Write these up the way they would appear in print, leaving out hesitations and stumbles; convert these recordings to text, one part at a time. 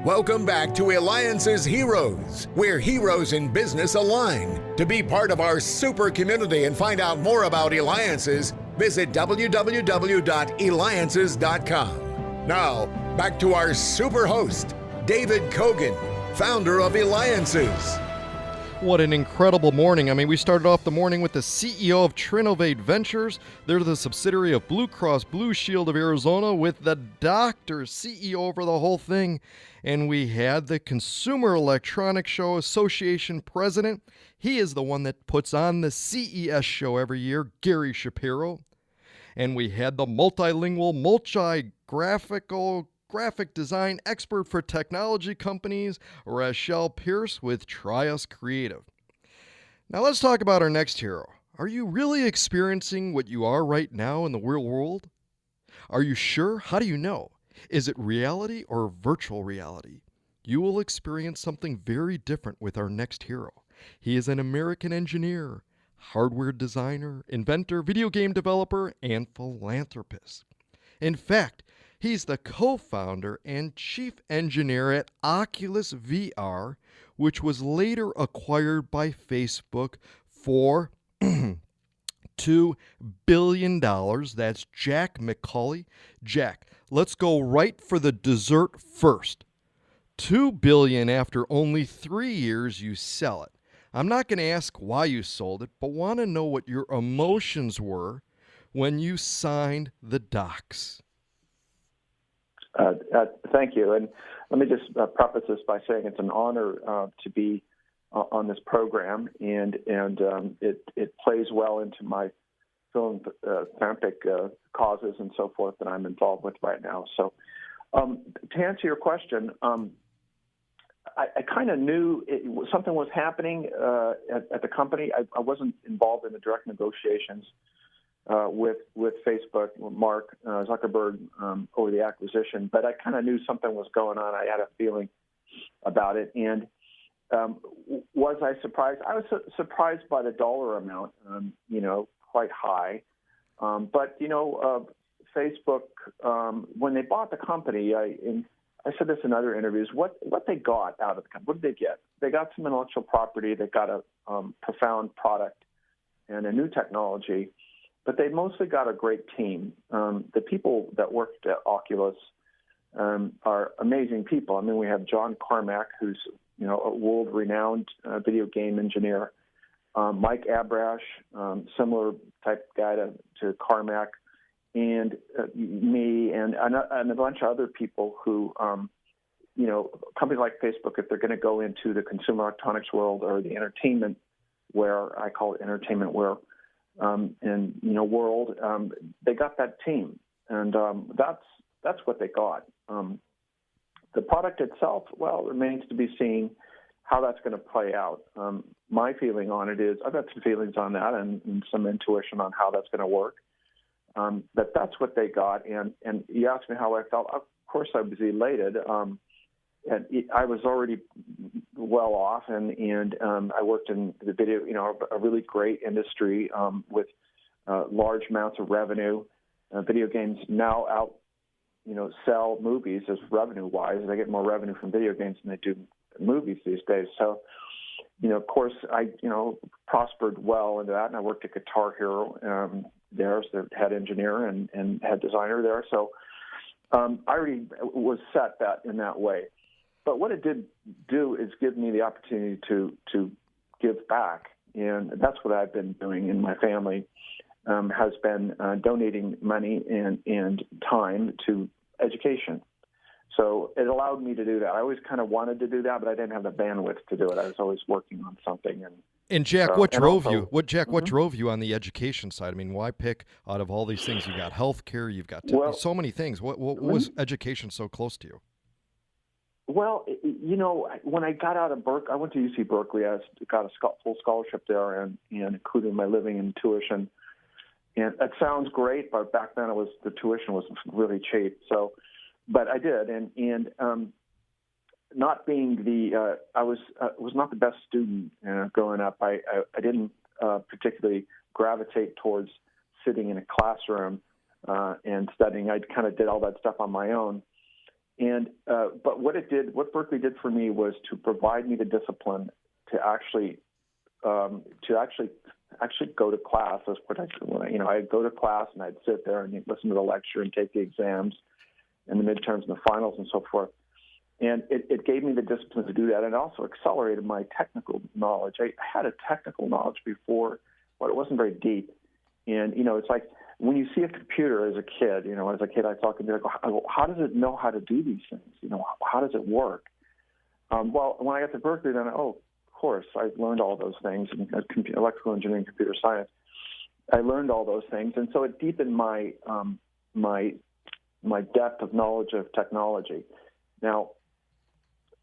Welcome back to Eliances Heroes, where heroes in business align. To be part of our super community and find out more about Eliances, visit www.Eliances.com. Now, back to our super host, David Kogan, founder of Eliances. What an incredible morning. I mean, we started off the morning with the CEO of Trinovate Ventures. They're the subsidiary of Blue Cross Blue Shield of Arizona, with the doctor CEO over the whole thing. And we had the Consumer Electronics Show Association president. He is the one that puts on the CES show every year, Gary Shapiro. And we had the multilingual, graphic design expert for technology companies, Rachelle Pierce with Trius Creative. Now let's talk about our next hero. Are you really experiencing what you are right now in the real world? Are you sure? How do you know? Is it reality or virtual reality? You will experience something very different with our next hero. He is an American engineer, hardware designer, inventor, video game developer, and philanthropist. In fact, he's the co-founder and chief engineer at Oculus VR, which was later acquired by Facebook for $2 billion. That's Jack McCauley. Jack, let's go right for the dessert first. $2 billion after only 3 years you sell it. I'm not going to ask why you sold it, but want to know what your emotions were when you signed the docs. Thank you. And let me just preface this by saying it's an honor to be on this program, and it plays well into my philanthropic causes and so forth that I'm involved with right now. So to answer your question, I kind of knew something was happening at the company. I wasn't involved in the direct negotiations with Facebook, Mark Zuckerberg, over the acquisition, but I kind of knew something was going on. I had a feeling about it. And was I surprised? I was surprised by the dollar amount, quite high. But Facebook, when they bought the company, I said this in other interviews, what they got out of the company, what did they get? They got some intellectual property, they got a profound product and a new technology, but they mostly got a great team. The people that worked at Oculus are amazing people. I mean, we have John Carmack, who's a world-renowned video game engineer. Mike Abrash, similar type guy to Carmack, and me, and a bunch of other people who, companies like Facebook, if they're going to go into the consumer electronics world or the entertainment, where I call it entertainment, where world, they got that team, and that's what they got. The product itself, well, remains to be seen how that's going to play out. My feeling on it is I've got some feelings on that and some intuition on how that's going to work. But that's what they got, and you asked me how I felt. Of course, I was elated. And I was already well off, and I worked in the video, a really great industry with large amounts of revenue. Video games now out, sell movies as revenue-wise. They get more revenue from video games than they do movies these days. So, of course, I, prospered well into that, and I worked at Guitar Hero there as the head engineer and head designer there. So I already was set that in that way. But what it did do is give me the opportunity to give back, and that's what I've been doing in my family, has been donating money and time to education. So it allowed me to do that. I always kind of wanted to do that, but I didn't have the bandwidth to do it. I was always working on something. And Jack, what drove you? What drove you on the education side? I mean, why pick out of all these things? You got healthcare, you've got so many things. What was education so close to you? Well, when I got out of Berkeley, I went to UC Berkeley. I got a full scholarship there, and including my living and tuition. And it sounds great, but back then the tuition was really cheap. So, but I did, and not being I was not the best student growing up. I didn't particularly gravitate towards sitting in a classroom and studying. I kind of did all that stuff on my own. But what Berkeley did for me was to provide me the discipline to actually go to class. That's what I'd go to class and I'd sit there and listen to the lecture and take the exams and the midterms and the finals and so forth. And it gave me the discipline to do that, and it also accelerated my technical knowledge. I had a technical knowledge before, but it wasn't very deep. And, it's like when you see a computer as a kid, I talk and be like, how does it know how to do these things? How does it work? Well, when I got to Berkeley, then, of course, I learned all those things in electrical engineering, computer science. I learned all those things, and so it deepened my depth of knowledge of technology. Now,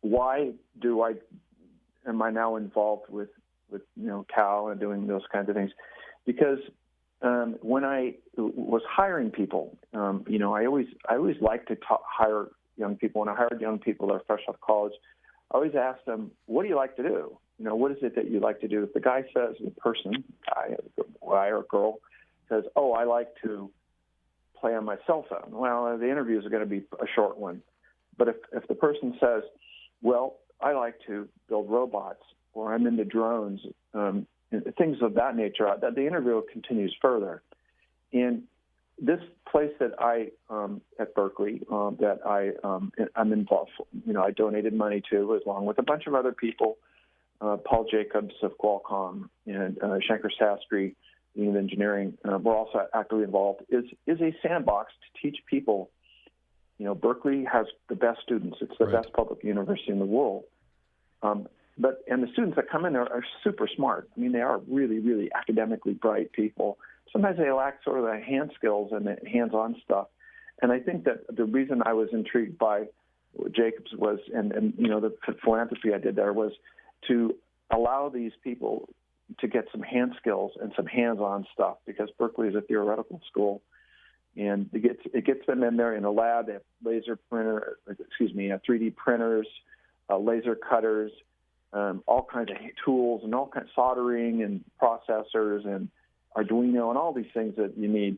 why am I now involved with Cal and doing those kinds of things? Because when I was hiring people, I always like to hire young people. When I hired young people that are fresh out of college, I always ask them, "What do you like to do? What is it that you like to do?" If the guy says, guy or girl says, "Oh, I like to play on my cell phone," well, the interviews are going to be a short one. But if the person says, "Well, I like to build robots," or "I'm into drones," things of that nature, that the interview continues further. And this place that at Berkeley, that I'm involved, I donated money to, along with a bunch of other people, Paul Jacobs of Qualcomm and Shankar Sastry, Dean of Engineering, we're also actively involved, is a sandbox to teach people. Berkeley has the best students. It's the best public university in the world. And the students that come in there are super smart. I mean, they are really, really academically bright people. Sometimes they lack sort of the hand skills and the hands-on stuff. And I think that the reason I was intrigued by Jacobs was, and the philanthropy I did there was to allow these people to get some hand skills and some hands-on stuff, because Berkeley is a theoretical school. And it gets them in there in a lab. They have 3D printers, laser cutters, all kinds of tools, and all kinds of soldering and processors and Arduino and all these things that you need,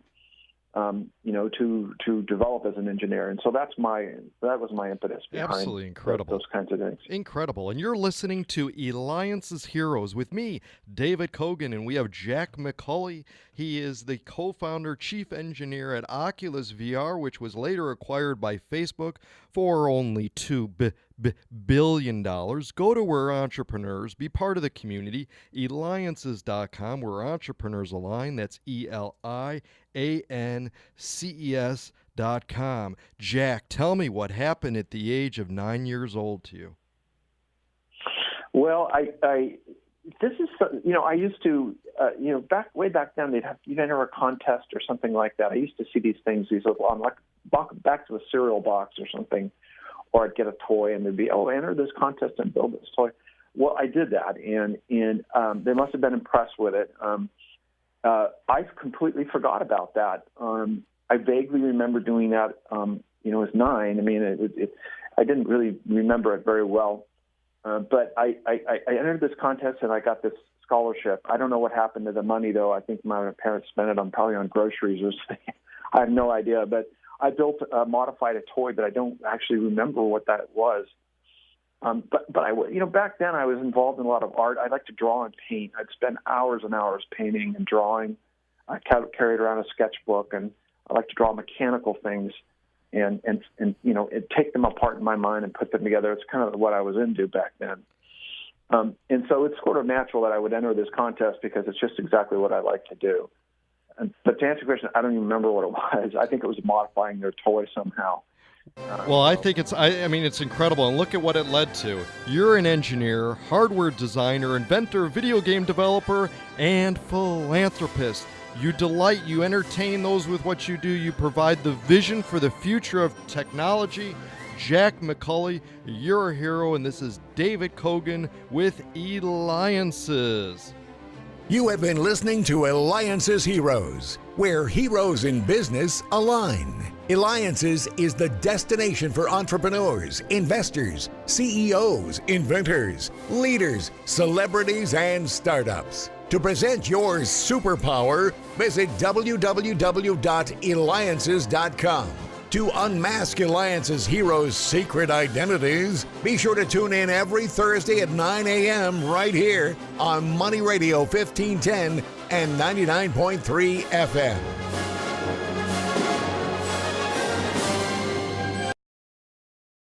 to develop as an engineer. And so that was my impetus behind Absolutely incredible. Those kinds of things. Incredible. And you're listening to Eliances Heroes with me, David Kogan, and we have Jack McCauley. He is the co-founder, chief engineer at Oculus VR, which was later acquired by Facebook for only $2 billion. Go to Where Entrepreneurs, be part of the community, Eliances.com, where entrepreneurs align. That's ELIANCES.com. Jack, tell me what happened at the age of 9 years old to you. Well, I used to, way back then, you'd enter a contest or something like that. I used to see these things, back to a cereal box or something, or I'd get a toy and there'd be, enter this contest and build this toy. Well, I did that, and they must have been impressed with it. I completely forgot about that. I vaguely remember doing that, as 9. I mean, I didn't really remember it very well. But I entered this contest and I got this scholarship. I don't know what happened to the money, though. I think my parents spent it probably on groceries or something. I have no idea. But I modified a toy, but I don't actually remember what that was. But back then I was involved in a lot of art. I like to draw and paint. I'd spend hours and hours painting and drawing. I carried around a sketchbook, and I like to draw mechanical things and take them apart in my mind and put them together. It's kind of what I was into back then. And so it's sort of natural that I would enter this contest because it's just exactly what I like to do. But to answer your question, I don't even remember what it was. I think it was modifying their toy somehow. Well, I think it's incredible, and look at what it led to. You're an engineer, hardware designer, inventor, video game developer, and philanthropist. You delight, you entertain those with what you do, you provide the vision for the future of technology. Jack McCauley, you're a hero, and this is David Kogan with Eliances. You have been listening to Eliances Heroes, where heroes in business align. Eliances is the destination for entrepreneurs, investors, CEOs, inventors, leaders, celebrities, and startups. To present your superpower, visit www.eliances.com. to unmask Eliances heroes' secret identities. Be sure to tune in every Thursday at 9 a.m. right here on Money Radio 1510 and 99.3 FM.